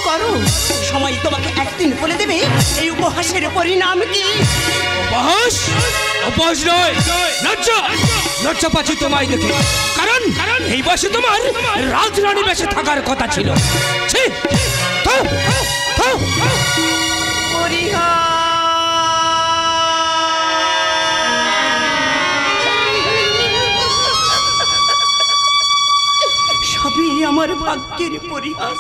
করো, সময় তোমাকে একদিন বলে দেবে এই উপহাসের পরিণাম কি। উপহাস? উপহাস নয়, লজ্জা। লজ্জা পাচ্ছি তোমায় দেখে, কারণ এই বয়সে তোমার রাজরানী বেশে থাকার কথা ছিল। ছি, থাও, থাও। সবই আমার ভাগ্যের পরিহাস।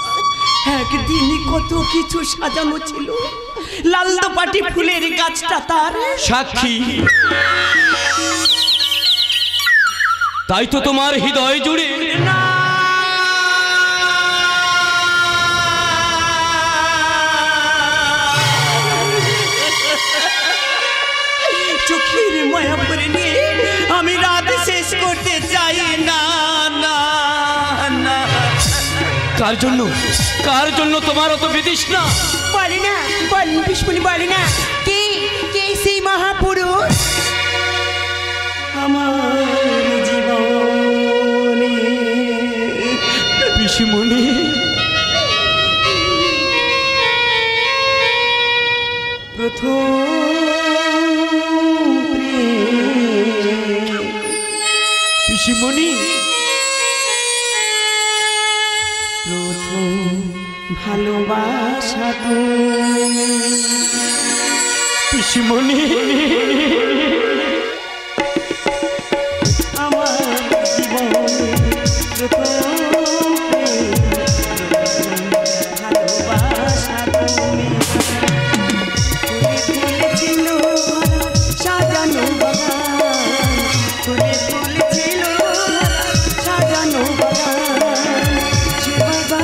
একদিনই কত কিছু সাজানো ছিল, লাল দোপাটি ফুলের গাছটা তার সাক্ষী। তাই তো তোমার হৃদয় জুড়ে চোখের মায়া পরে নিয়ে আমি রাত শেষ করতে চাই না। না না, কার জন্য, কার জন্য তোমার অত বিতৃষ্ণা? বলে না, বলেন বিষ্ণু, বলে না কে কে সেই মহাপুরুষ আমার জীবনে। পিসিমণি, প্রথম পিসিমণি, প্রথম ভালোবাসা তো পিসিমণি, আমার জীবনে প্রথম ভালোবাসা তুমি। ফুলে ফুলে ছিল সাজানো বাগান, ফুলে ফুলে ছিল সাজানো বাগান, সে বাবা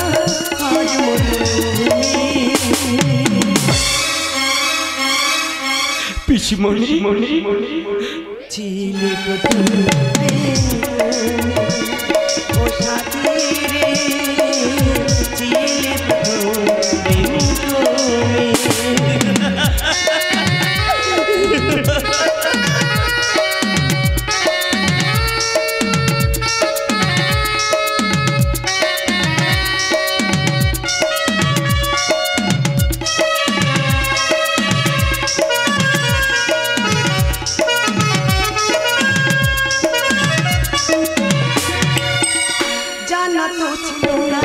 আজ মরুভূমি। পিসিমণি, ছিলে প্রথম ও সাথী রে, ছিলে প্রথম তুমি। জানা তো ছিল না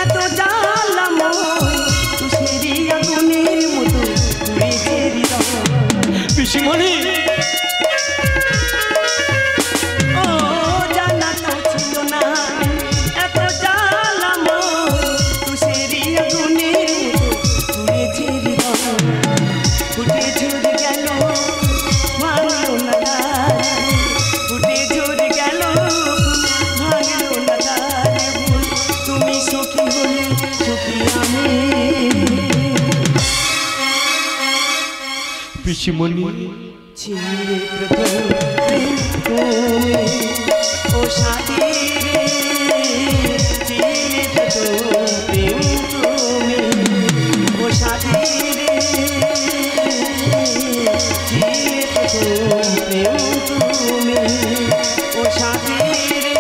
এত জ্বালাময়, তুষেরি আগুনের মতো পুড়েছে হৃদয়। পিসিমণি, ও জানা তো ছিল না এত জ্বালাময়, তুষেরি আগুনের মতো পুড়েছে হৃদয়। ফুটে ঝরে গেল ভাঙলো না তার, ফুটে ঝরে গেল ভাঙলো না তার ভুল। তুমি সখী হলে সখী আমি। পিসিমণি, ছিলে প্রথম প্রেম তুমি ও সাথী রে, ছিলে প্রথম প্রেম তুমি ও সাথী রে, ছিলে প্রথম প্রেম তুমি ও সাথী রে।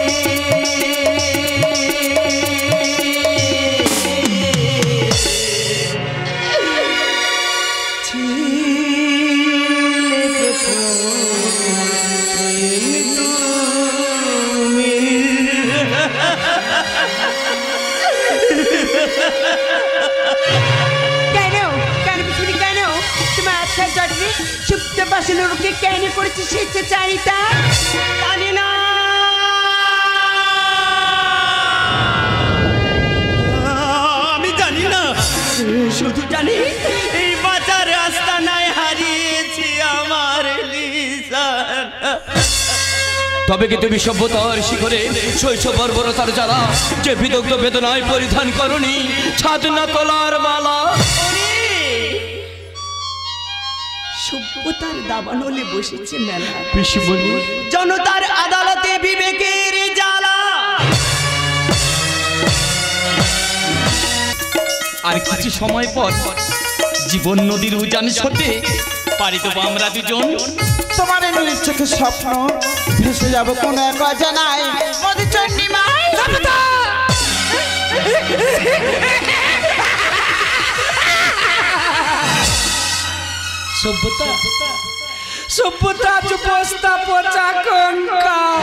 সুপ্ত বাসনকে কেন করেছে স্বেচ্ছাচারিতা জানি না। আমি জানি না, শুধু জানি এই বাজার রাস্তা নাই হারিয়েছি আমার লিসান। তবে কি তুমি সভ্যতার শিখরে শৈশব বর্বরতার জ্বালা, যে বিদগ্ধ বেদনায় পরিধান করনি ছাদ না তলার মালা? সভ্যতার দাবানলে বসেছে মেলা, পিসিমণি, জনতার আদালতে বিবেকের জ্বালা। আর কিছু সময় পর জীবন নদীর উজান ছোটে পারি দেবো আমরা দুজন। তোমার নীল চোখে স্বপ্ন ভেসে যাব কোন এক অজানায় মধুচন্ডী মাই। সভ্যতা সভ্যতা বস্তা পচা কঙ্কাল।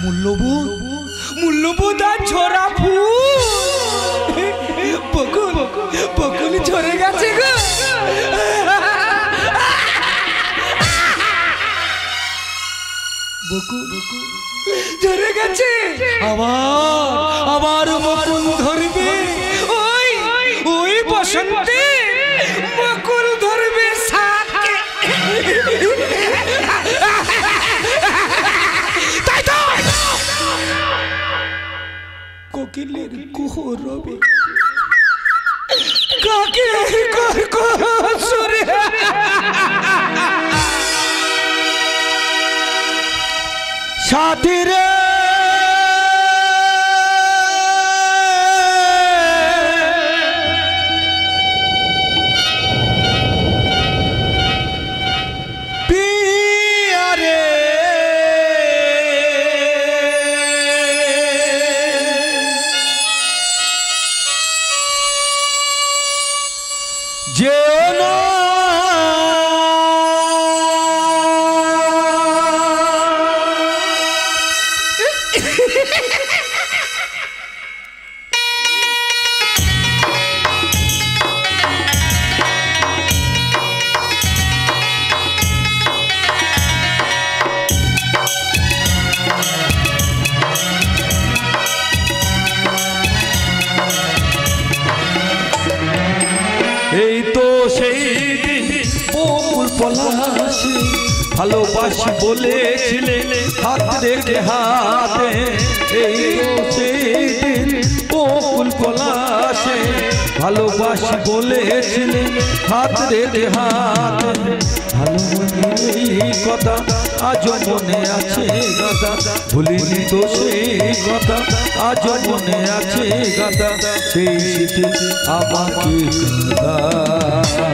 মূল্যবোধ মূল্যবোধ আর ঝরা ফুল। বকুল বকুল ঝরে গেছে গো। বকুল ঝরে গেছে, আবার আবার বকুল ধরবে। ওই ওই বসন্তে বকুল ধরবে সাথে। তাই তো কোকিলের কুহু রবে, কাকের কর্কশ সুরে। সাথী রে পিয়া রে, যেও না এই তো সেই দিন বকুল পলাশে ভালোবাসি বলেছিলে হাত রেখে হাতে। এই তো সেই দিন বকুল পলাশে ভালোবাসি বলেছিলে হাত রেখে হাতে। ভালো মনে এই কথা আজও মনে আছে গাদা, ভুলিনি তো সেই কথা আজও মনে আছে গাদা। সেই শীতে আমাকে কাঁদা,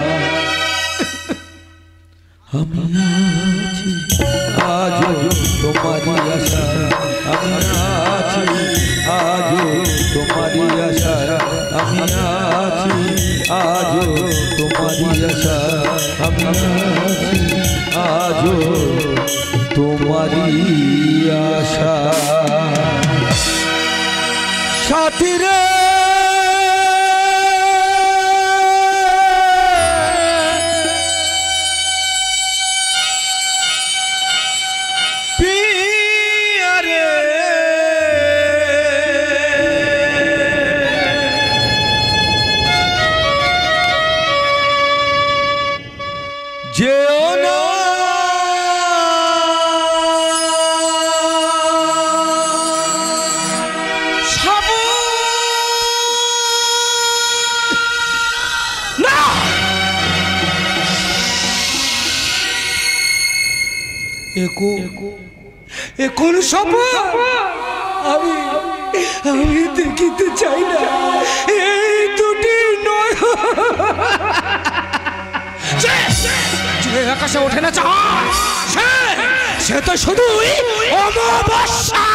আমি আছি আজও তোমারই আশা, আমি আছি আজও তোমারই আশা, আমি আছি আজও তোমারই আশা, আমি আছি আজও তোমারই আশা। সাথী রে পিয়া রে, যেও না এখন সব আমি আমি দেখিতে চাই না। এই দুটি নয় যে আকাশে ওঠে না চাঁদ, সে তো শুধুই অমাবস্যা।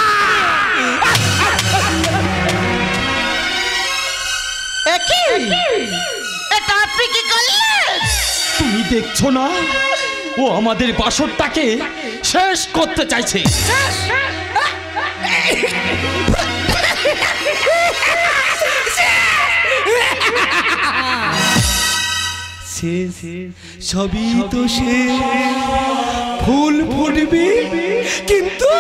এটা আপনি কি করলেন? তুমি দেখছো না ও আমাদের বাসরটাকে শেষ করতে চাইছে। সবই তো শেষ, ফুল ফুটবে কিন্তু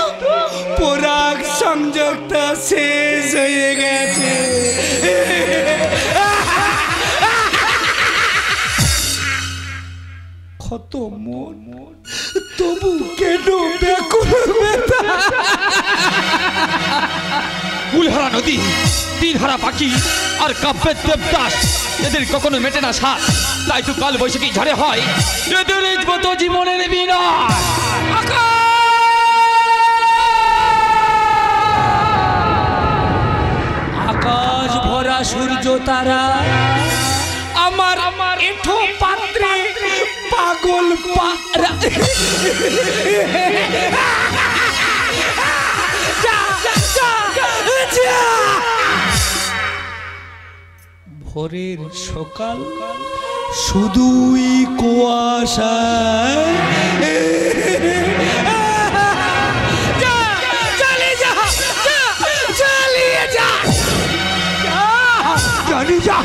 পরাগ সংযোগটা শেষ হয়ে গেছে। কত মন তবু কেন ব্যাকুল ব্যথা। কুলহারা নদী, তীরহারা পাখি আর কাব্যের দেবদাস, এদের কখনো মেটে না সাথ। তাই তো কাল বৈশাখী ঝড়ে হয় এদের মতো জীবনের বিনাশ। আকাশ ভরা সূর্য তারা আমার আমার এঠো পাত্রে পাগল পারা। ভোরের সকাল শুধুই কুয়াশায় চালিয়ে যা চালিয়ে যা চালিয়ে যা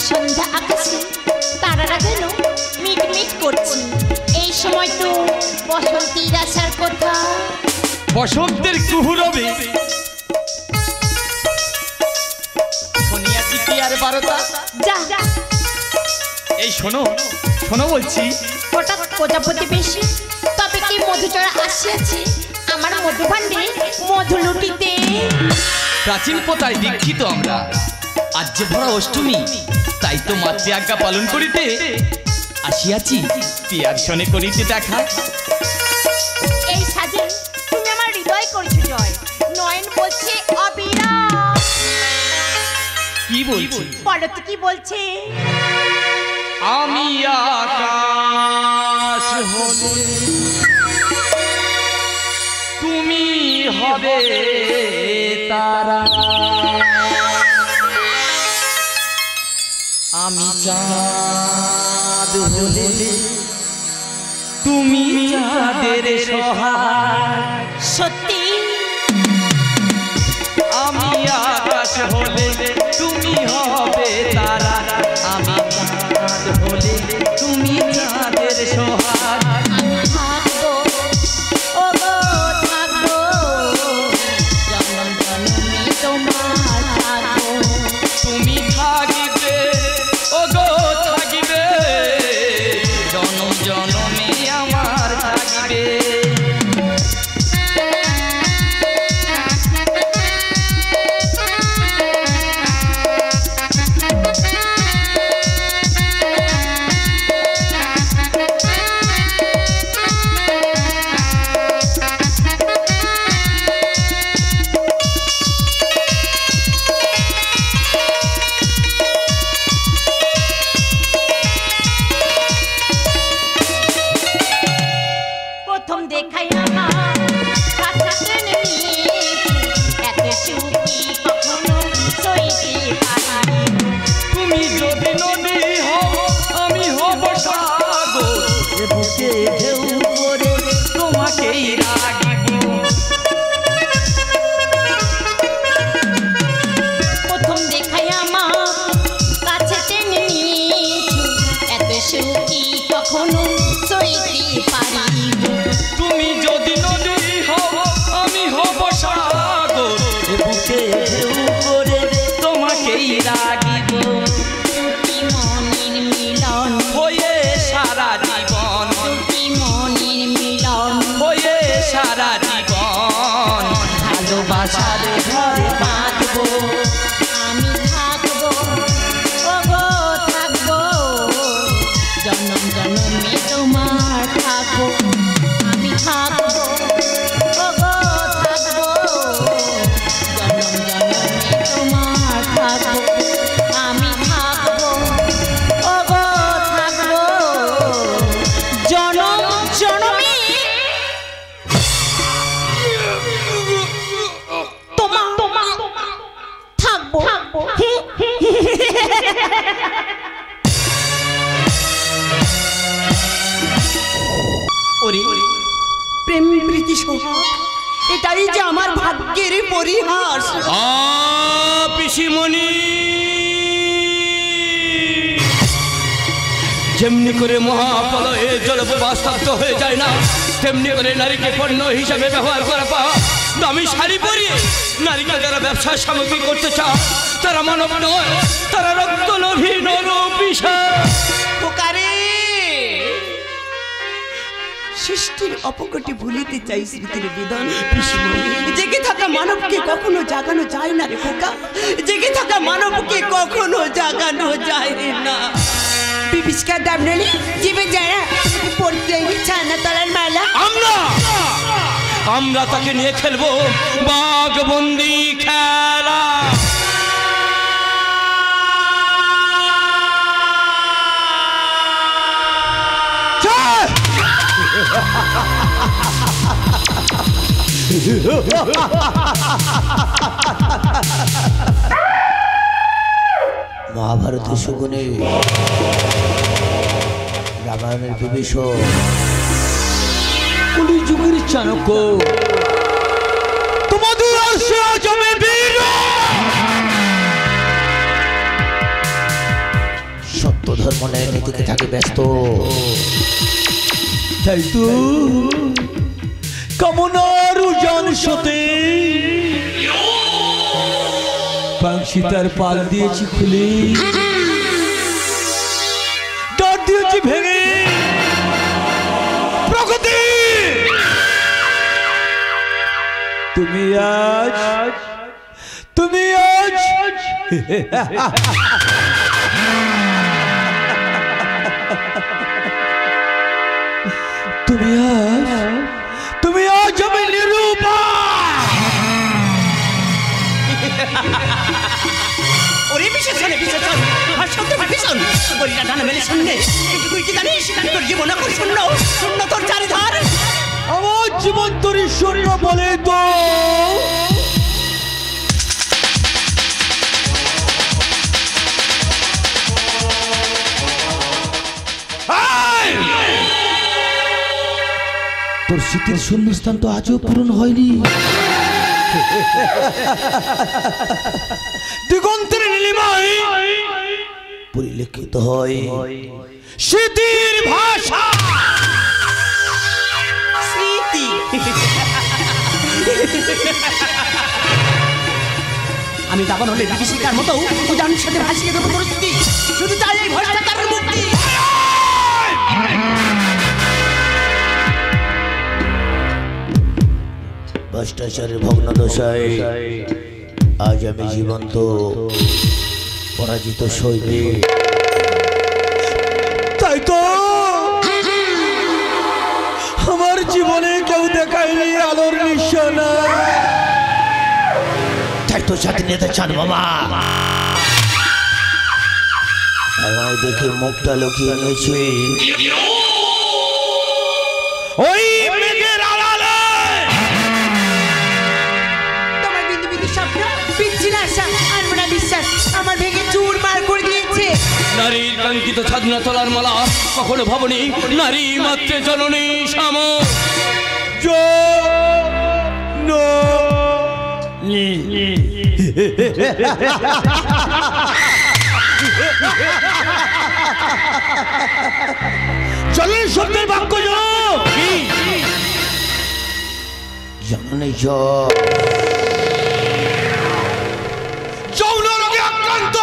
সন্ধ্যা আকাশে তারারা যেন মিটমিট করছে। এই সময় তো বসন্তীর আসার কথা। বসন্তের কুহুরবে শুনিয়াছি কি আর বারতা। যা এই শোনো শোনো বলছি। হঠাৎ প্রজাপতি বেশি, তবে কি মধুচরা আসিয়াছে আমার মধুভাণ্ডে মধু লুটিতে। প্রাচীন প্রথায় দীক্ষিত আমরা। আজ যে ভরা অষ্টমী, তাই তো মাতৃ আজ্ঞা পালন করিতে আসিয়াছি পিয়ার শনে করিতে দেখা। এই সাজে তুমি আমার হৃদয় করেছো জয়। নয়ন বলছে অবিরাম। কি বলছি? বলো তো কি বলছে? আমি আকাশ হলে তুমি হবে তারা, আমি চাঁদ হলে তুমি চাঁদের সহায়। সত্যি আমি আকাশ হলে তুমি হবে তারা, আমি চাঁদ হলে তুমি চাঁদের সহায়। আমি থাকবো, ও গো থাকবো, জনম জনমে তোমার থাকবো। তুমি থাকিবে, ও গো থাকিবে, জনম জনমে আমার থাকিবে। প্রথম দেখাই আমার কাঁচা ট্রেনে নিয়ে, এত সুখী কখনো সইতে পারি। তুমি যদি নদী হও আমি হব সাগর, এ বুকে ঢেউ করে তোমাকেই রাখিব। প্রথম দেখাই আমার কাছে টেনে নিয়েছো, এত সুখী কখনো সইতে পারি। তুমি যদি নদী হও আমি হব সাগর, এ বুকে ঢেউ করে তোমাকেই রাখিব। দুটি মনের মিলন, হয়ে সারা জীবন, দুটি মনের মিলন, হয়ে সারা জীবন, ভালোবাসার ঘরে বাঁধবো। আমি থাকবো, ও গো থাকবো, জনম জনমে তোমার থাকবো। আমি থাকবো, ও গো থাকবো, জনম জনমে তোমার থাকবো। আমি থাকবো, ও গো থাকবো, জনম জনমে তোমার থাকবো। ওরে প্রেম প্রীতি সোহাগ, এটাই যে আমার ভাগ্যের পরিহাস। পিসিমণি, যেমনি করে মহাপ্রলয়ে জলপ্রবাহ স্তব্ধ হয়ে যায় না, তেমনি করে নারীকে পণ্য হিসাবে ব্যবহার করা পাওয়া। দামি শাড়ি পরিয়ে নারীকে যারা ব্যবসার সামগ্রী করতে চায় তারা মানব নয়, তারা রক্ত লোভী নরপিশাচ। পোকারে সৃষ্টির অপকটি ভুলিতে চাই স্মৃতির বিধান। জেগে থাকা মানবকে কখনো জাগানো যায় না রে পোকা, জেগে থাকা মানবকে কখনো জাগানো যায় না। বিবিষ্কার দাম নেই জীবে যারা পড়তে ছানা তলার মালা। আমরা আমরা তাকে নিয়ে খেলবো বাঘবন্দি খেলা। মহাভারতের শকুনি, রামায়ণের বিভীষণ, কলিযুগের চাণক্য, তোমাদের আসে আজ আমি বীর। সত্য ধর্ম ন্যায় নীতিকে থাকে ব্যস্ত, তাই তো কামনার উজান সতে পাংশিতার পাল দিয়েছি খুলে, ডাক দিয়েছি ভেঙে প্রকৃতি। তুমি আজ তুমি আজ তুমি আজ আমি নিরূপা। ওরে বিশেষণে বিশেষণ আর শব্দ ভীষণ বলিরা ডানা মেলে সামনে, তুই কি জানিস তোর জীবন এখন শূন্য, শূন্য তোর চারিধার। আমার জীবন তোর শূন্য বলে তো তোর স্মৃতির শূন্যস্থান তো আজও পূরণ হয়নি। দিগন্তের নীলিমায় পরিলক্ষিত হয় স্মৃতির ভাষা। স্মৃতি আমি দাবান হলে বিভীষিকার মতো উজানের সাথে ভাসিয়ে দেবো পরিস্থিতি, শুধু চাই এই ভ্রষ্টাচারের মুক্তি। ভ্রষ্টাচারের ভগ্ন দশায় আজ আমি জীবন্ত পরাজিত সৈনিক। তাই তো আমার জীবনে কেউ দেখায়নি আলোর নিশানা, তাই তো স্বাধীনতা চান বাবা আমায় দেখে মুখটা লুকিয়ে নিয়েছে ওই মেঘের আড়ালে। তোমার বিন্দু বিন্দু স্বপ্ন পিচ্ছিল আশা আনমনা বিশ্বাস আমার ভেঙে চুরমার করে দিয়েছে। নারীর কাঙ্ক্ষিত ছাদনা তলার মালা কখনো ভাবনি, নারী মাত্রে জননী সাম চলেন শব্দের বাক্য জানে যৌন রোগে আক্রান্ত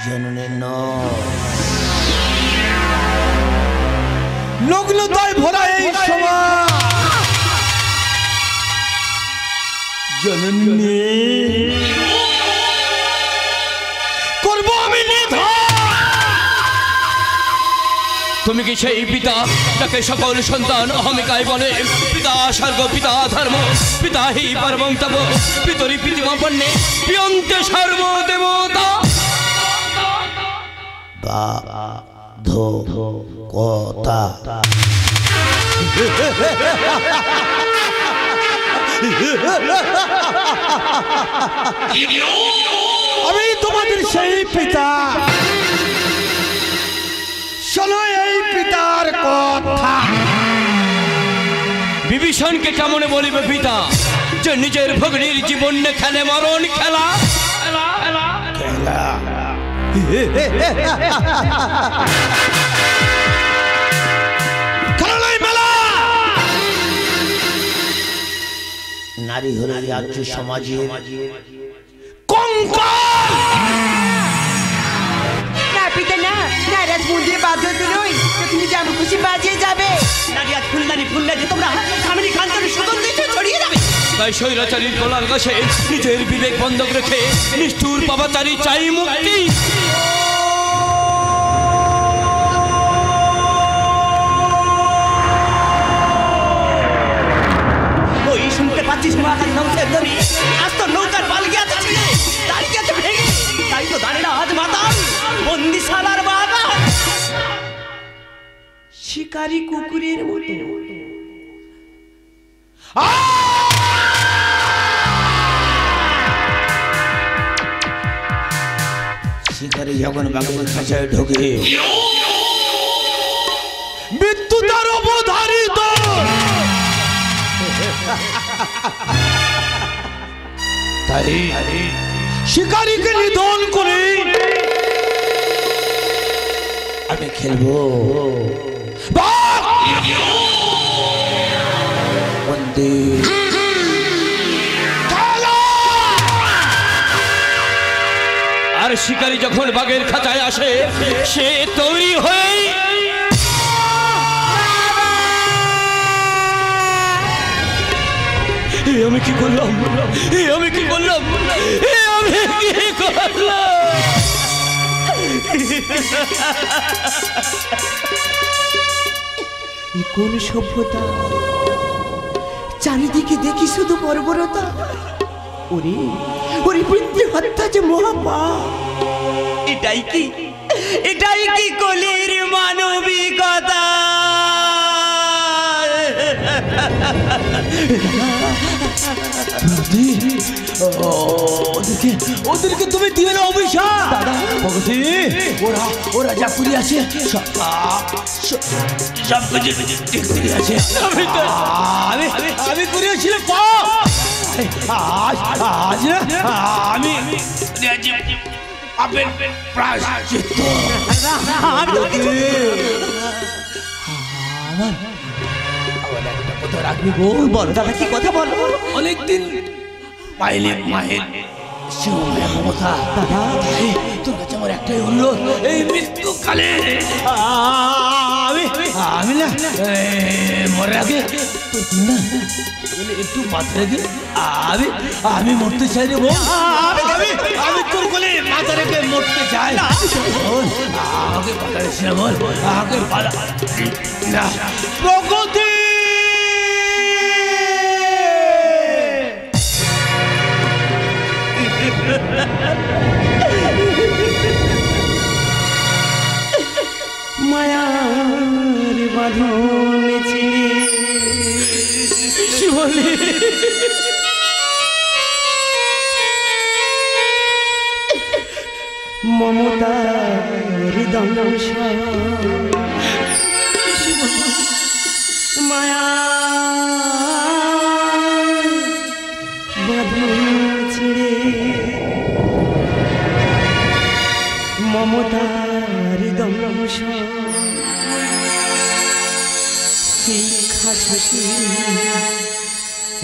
জননী নগ্নতায় ভরা এই সমাজ জননী করবো আমি নিধন। তুমি কি সেই পিতা যাকে সকল সন্তান অহমিকায় বলে পিতা স্বর্গ পিতা ধর্ম পিতা হি পরমং তব পিতরি পৃথিবী পণ্যে পিয়ন্তে সর্বদেবতা। কথা আমি তোমাদের সেই পিতা, শোনো এই পিতার কথা। বিভীষণকে কেমনে বলিবে পিতা যে নিজের ভগ্নীর জীবন খেলে মরণ খেলা। নারী হলে আর্য সমাজের কঙ্কাল। না পিতা না, নারাজ মন দিয়ে বাধ্য তো নই, তুমি যেমন খুশি বাজিয়ে যাবে। নারী আজ ফুলদানি ফুললে যে তোমরা কামিনী কান্তরের সুগন্ধে ছড়িয়ে যাবে। তাই স্বৈরাচারীর গলার কাছে নিজের বিবেক বন্ধক রেখে নিষ্ঠুর পাপাচারী চাই মুক্তি। যাচ্ছিস মাথার নৌকে ধরি আজ তো নৌকার পালকি আছে দাঁড়িয়ে আছে ভেঙে তাই তো দাঁড়িয়ে আজ মাতাল বন্দিশালার বাগান শিকারি কুকুরের মতো শিকারি যখন বাগানের খাঁচায় ঢোকে মৃত্যু তার অবধারিত তাই শিকারীকে নিধন করে আমি খেলবো বন্দী আর শিকারী যখন বাঘের খাঁচায় আসে সে তৈরি হয়ে আমি কি করলাম আমি কি করলাম আমি কি করলাম কোন সভ্যতা চারিদিকে দেখি শুধু বর্বরতা ওরে ওরে পিতৃ হত্যা যে মহাপাপ এটাই কি কলির মানবিকতা ওদেরকে তুমি দিবে না অভিশাপ ভগতী ওরা যা করি আছে সব কিছু ঠিক করে আছে আমি করিয়েছিলাম আজ আমি আপনার প্রায়শ্চিত্ত কথা রাখবি গো বলো দাদা কি কথা বলো অনেকদিন পাইলে মায়ের শিবমায়া মমতা তোর কাছে আমার একটাই অনুরোধ এই মৃত্যুকালে আমি না মরার আগে একটু মাথা রেখে আমি মরতে চাই রে আমি তোর কোলে মাথা রেখে মরতে চাই আমাকে পাতা রেখে বল আমাকে প্রগতি মায়ার বাঁধন ছিঁড়ে শিবলি মমতার দংশ মায়া বাঁধন ছিঁড়ে মমতার দংশ শিক্ষা শশী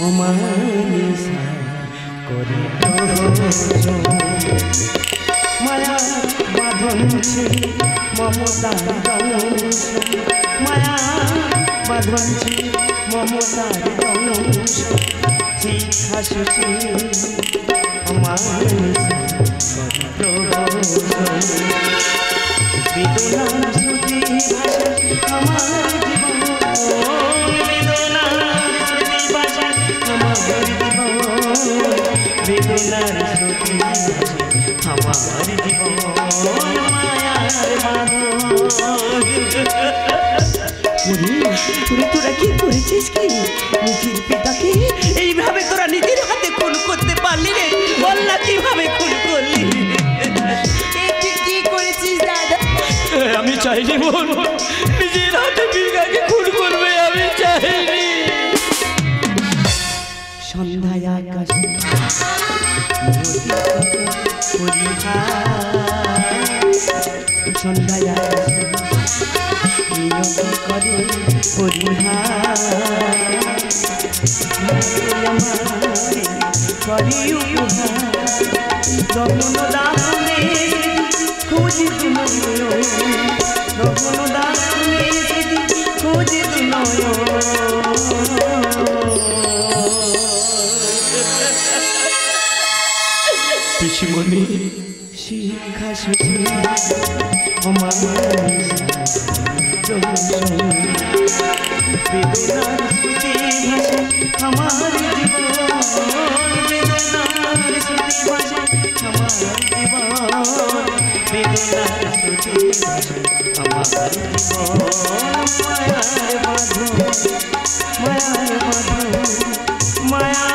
অমানিসা করে মায়া বাঁধন ছিঁড়ে মমতার দংশ মায়া বাঁধন ছিঁড়ে মমতার দংশ শিক্ষা শশী অমানিসা বেদনার শ্রুতি ভাষা আমার জীবন বেদনার শ্রুতি ভাষা আমার জীবন বেদনার শ্রুতি ভাষা আমার জীবন মায়ার তোরা কি করেছিস কি নিজের পিতাকে এইভাবে তোরা নিজের হাতে খুন করতে পারলি রে বল না কিভাবে খুন করলি কি করেছিস দাদা আমি চাইনি বোন নিজের হাতে বিঘাকে খুন করবে আমি চাইনি সন্ধ্যায় আকাশে সন্ধ্যায় আকাশে নিয়তি করে পরিহার করি উপহার রমন দাসনে খুঁজি তুনয় রমন দাসনে খুঁজি তুনয় পিসিমণি শিক্ষা সুখে আমার বেদনার স্মৃতি ভাসে আমার জীবন বেদনার স্মৃতি ভাসে আমার জীবন বেদনার স্মৃতি ভাসে আমার জীবন মায়ার বাঁধন মায়ার বাঁধন মায়া